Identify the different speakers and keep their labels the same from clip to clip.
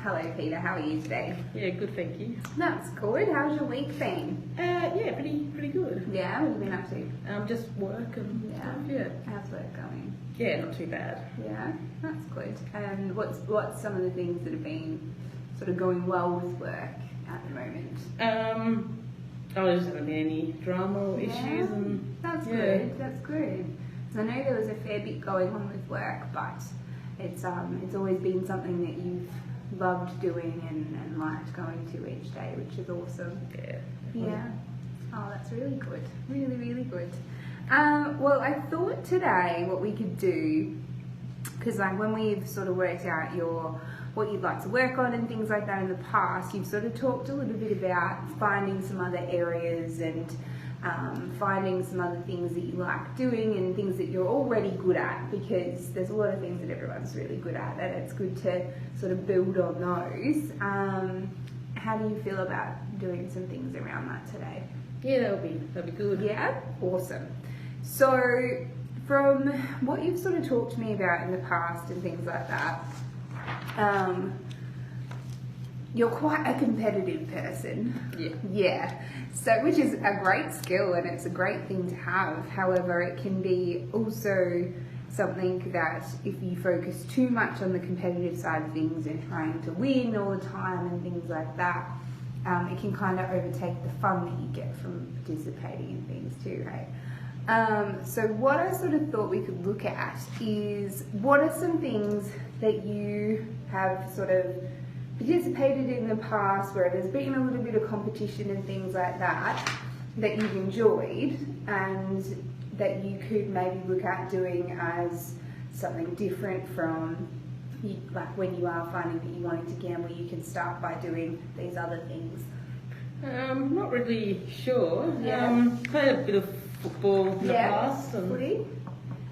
Speaker 1: Hello Peter, how are you today?
Speaker 2: Yeah, good, thank you.
Speaker 1: That's good. How's your week been?
Speaker 2: Yeah, pretty good.
Speaker 1: Yeah, what have you been up to?
Speaker 2: Just work and stuff, yeah.
Speaker 1: How's work going?
Speaker 2: Yeah, not too bad.
Speaker 1: Yeah, that's good. And what's some of the things that have been sort of going well with work at the moment?
Speaker 2: There just haven't been any drama or issues and
Speaker 1: that's good. That's good. So I know there was a fair bit going on with work, but it's always been something that you've loved doing and liked going to each day, which is awesome.
Speaker 2: Yeah.
Speaker 1: Yeah. Oh, that's really good. Really, really good. Well, I thought today what we could do, because like when we've sort of worked out what you'd like to work on and things like that in the past, you've sort of talked a little bit about finding some other areas and finding some other things that you like doing and things that you're already good at, because there's a lot of things that everyone's really good at and it's good to sort of build on those. How do you feel about doing some things around that today?
Speaker 2: Yeah, that'll be good.
Speaker 1: Yeah, awesome. So from what you've sort of talked to me about in the past and things like that, you're quite a competitive person.
Speaker 2: Yeah.
Speaker 1: Yeah. So, which is a great skill and it's a great thing to have. However, it can be also something that if you focus too much on the competitive side of things and trying to win all the time and things like that, it can kind of overtake the fun that you get from participating in things too, right? So what I sort of thought we could look at is what are some things that you have sort of participated in the past where there's been a little bit of competition and things like that that you've enjoyed and that you could maybe look at doing as something different from like when you are finding that you wanting to gamble, you can start by doing these other things.
Speaker 2: Not really sure.
Speaker 1: Yeah.
Speaker 2: Played a bit of football in the past.
Speaker 1: Footy.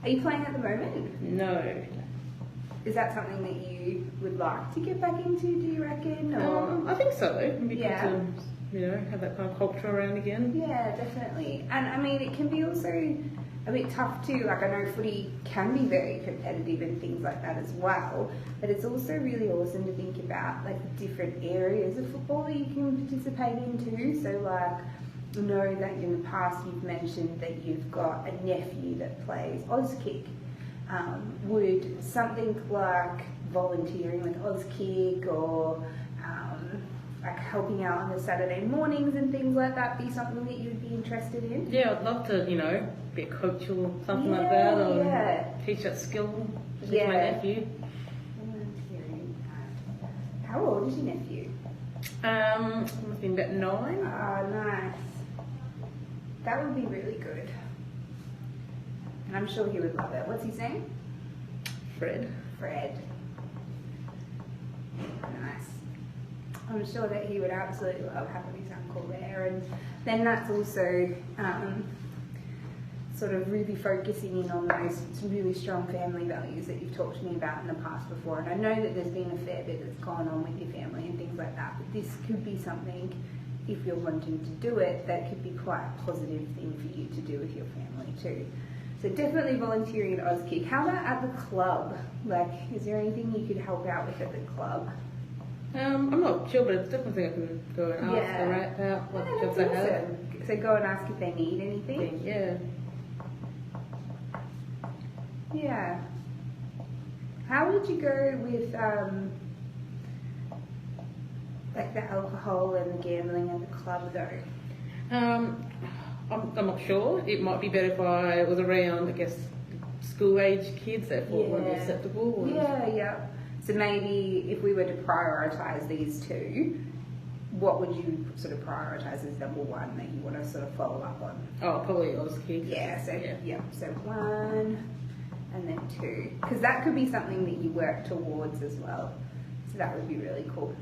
Speaker 1: Are you playing at the moment?
Speaker 2: No.
Speaker 1: Is that something that you would like to get back into, do you reckon? Or?
Speaker 2: I think so. It'd be
Speaker 1: Yeah.
Speaker 2: good to, have that kind of culture around again.
Speaker 1: Yeah, definitely. And I mean, it can be also a bit tough too. Like I know footy can be very competitive and things like that as well. But it's also really awesome to think about like the different areas of football that you can participate in too. So like, I know that in the past you've mentioned that you've got a nephew that plays Auskick. Would something like volunteering with Auskick or like helping out on the Saturday mornings and things like that be something that you'd be interested in?
Speaker 2: Yeah, I'd love to, be a coach or something like that, or teach that skill to my nephew.
Speaker 1: How old is your nephew?
Speaker 2: Must be about 9.
Speaker 1: Oh, nice. That would be really good. And I'm sure he would love it. What's his name?
Speaker 2: Fred.
Speaker 1: Fred. Nice. I'm sure that he would absolutely love having his uncle there. And then that's also sort of really focusing in on those really strong family values that you've talked to me about in the past before. And I know that there's been a fair bit that's gone on with your family and things like that. But this could be something, if you're wanting to do it, that could be quite a positive thing for you to do with your family too. So definitely volunteering at Auskick. How about at the club? Like, is there anything you could help out with at the club?
Speaker 2: I'm not sure, but it's definitely something I can go and ask them right about what jobs they have.
Speaker 1: So go and ask if they need anything?
Speaker 2: Yeah.
Speaker 1: Yeah. How would you go with like the alcohol and the gambling at the club though?
Speaker 2: I'm not sure. It might be better if I was around, I guess, school-age kids that weren't acceptable.
Speaker 1: Yeah. So maybe if we were to prioritise these two, what would you sort of prioritise as number one that you want to sort of follow up on?
Speaker 2: Oh, probably Auskick.
Speaker 1: Yeah, so 1 and then 2. Because that could be something that you work towards as well. So that would be really cool.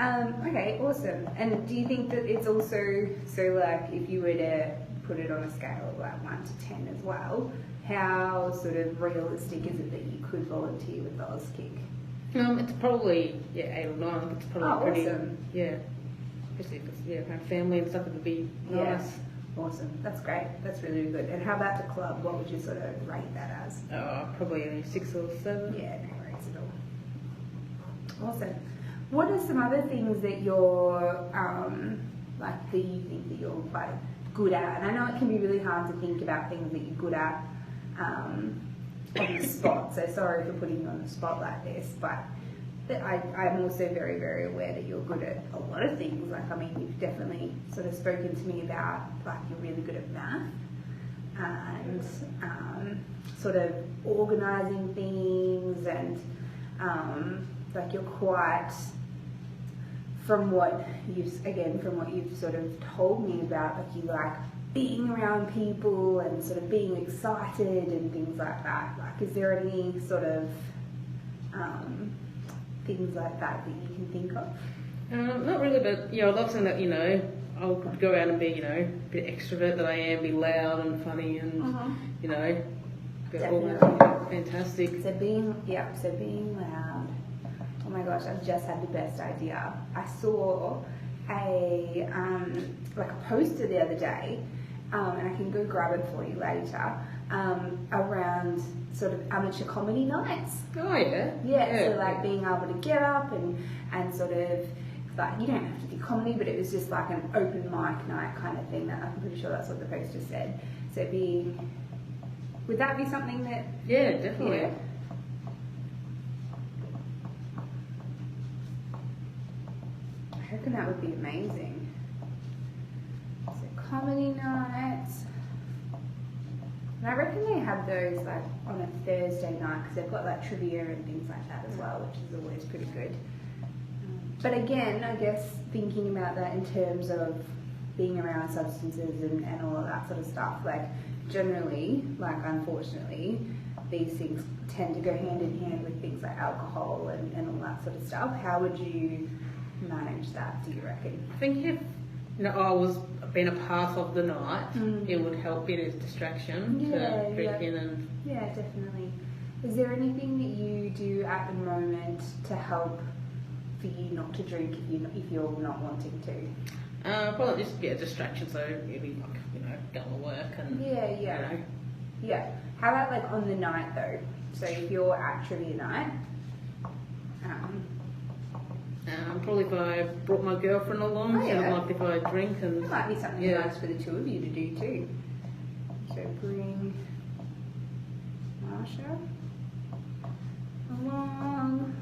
Speaker 1: Okay, awesome. And do you think that it's also, so like if you were to put it on a scale of like 1 to 10 as well, how sort of realistic is it that you could volunteer with the Auskick?
Speaker 2: It's probably 8 or 9. It's probably pretty
Speaker 1: awesome.
Speaker 2: Especially if my family and stuff, it would be nice.
Speaker 1: Awesome. That's great. That's really, really good. And how about the club? What would you sort of rate that as?
Speaker 2: Probably only 6 or 7.
Speaker 1: Yeah, no worries at all. Awesome. What are some other things that you're like that you think that you're quite good at? And I know it can be really hard to think about things that you're good at on the spot. So sorry for putting you on the spot like this, but I'm also very, very aware that you're good at a lot of things. Like, I mean, you've definitely sort of spoken to me about, like, you're really good at math and sort of organising things, and like, you're quite, from what you've sort of told me about, like, you like being around people and sort of being excited and things like that. Like, is there any sort of things like that you can think of?
Speaker 2: Not really, but I love saying that, I'll go out and be, a bit extrovert that I am, be loud and funny and, be all fantastic.
Speaker 1: So being loud. Oh my gosh, I've just had the best idea. I saw a poster the other day, and I can go grab it for you later, around sort of amateur comedy nights.
Speaker 2: Oh yeah.
Speaker 1: Yeah, so like being able to get up and sort of, like, you don't have to do comedy, but it was just like an open mic night kind of thing. That I'm pretty sure that's what the poster said. So would that be something that?
Speaker 2: Yeah, definitely.
Speaker 1: Yeah. I reckon that would be amazing. So comedy nights. And I reckon they have those like on a Thursday night, because they've got like trivia and things like that as well, which is always pretty good. But again, I guess thinking about that in terms of being around substances and all of that sort of stuff, like generally, like unfortunately, these things tend to go hand in hand with things like alcohol and all that sort of stuff. How would you manage that, do you reckon?
Speaker 2: I think if I was being a part of the night, it would help be a distraction to drink in and...
Speaker 1: Yeah, definitely. Is there anything that you do at the moment to help for you not to drink if you're not wanting to?
Speaker 2: Probably just be a distraction, so maybe like, go to work and...
Speaker 1: Yeah. Yeah. How about like on the night though? So if you're at trivia night,
Speaker 2: probably if I brought my girlfriend along, so I'd like if I drink and...
Speaker 1: That might be something nice for the two of you to do too. So bring Marsha along.